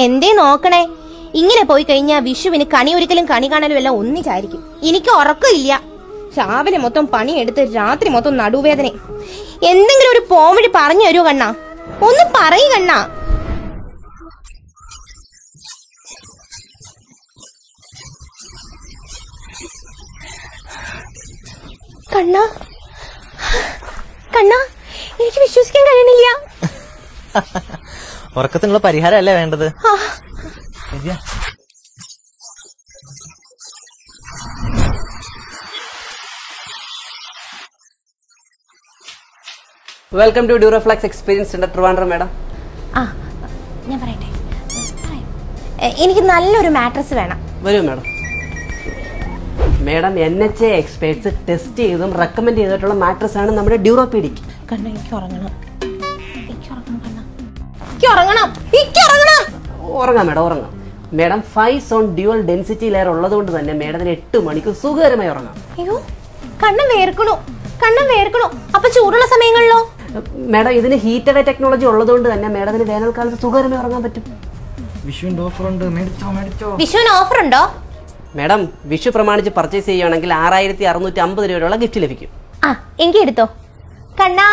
എന്തേ നോക്കണേ, ഇങ്ങനെ പോയി കഴിഞ്ഞാൽ വിഷുവിന് കണി ഒരിക്കലും കണി കാണലും എല്ലാം ഒന്നിച്ചായിരിക്കും. എനിക്ക് ഉറക്കമില്ല. രാവിലെ മൊത്തം പണിയെടുത്ത് രാത്രി മൊത്തം നടുവേദന. എന്തെങ്കിലും ഒരു പോംവഴി പറഞ്ഞു തരുമോ കണ്ണാ? ഒന്ന് പറയൂ കണ്ണാ. കണ്ണാ കണ്ണാ, എനിക്ക് വിശ്വസിക്കാൻ കഴിയണില്ല. ഉറക്കത്തിനുള്ള പരിഹാരമല്ലേ വേണ്ടത്? Welcome to Duroflex experience centre Trivandrum. Madam ഞാൻ പറയട്ടെ, എനിക്ക് നല്ലൊരു മാട്രസ് വേണം. വരൂ madam. Madam NHA experts test ചെയ്തും റെക്കമെൻഡ് ചെയ്തിട്ടുള്ള മാട്രസ് ആണ് നമ്മുടെ ഡ്യൂറോപീഡിക്. കണ്ണ, എനിക്ക് ഉറങ്ങണം. ഉറങ്ങാം മാഡം, ഉറങ്ങാം. Madam 5 zone dual density layer ഉള്ളതുകൊണ്ട് തന്നെ മാഡത്തിന് 8 മണിക്കൂർ സുഖകരമായി ഉറങ്ങാം. അയ്യോ, കണ്ണം വേർക്കണു. അപ്പൊ ചൂടുള്ള സമയങ്ങളിലോ? മാഡം ഇതിന് ഹീറ്റഡ് ടെക്നോളജി ഉള്ളതുകൊണ്ട് തന്നെ മാഡത്തിന് വേനൽക്കാലത്ത് സുഖകരമായി ഉറങ്ങാൻ പറ്റും. വിഷുവിന്റെ ഓഫർ ഉണ്ട്, മേടിച്ചോ. വിഷുവിന് ഓഫർ ഉണ്ടോ? മാഡം വിഷു പ്രമാണിച്ച് പർച്ചേസ് ചെയ്യുകയാണെങ്കിൽ 6650 രൂപയുള്ള ഗിഫ്റ്റ് ലഭിക്കും. എങ്കിൽ എടുത്തോ കണ്ണാ.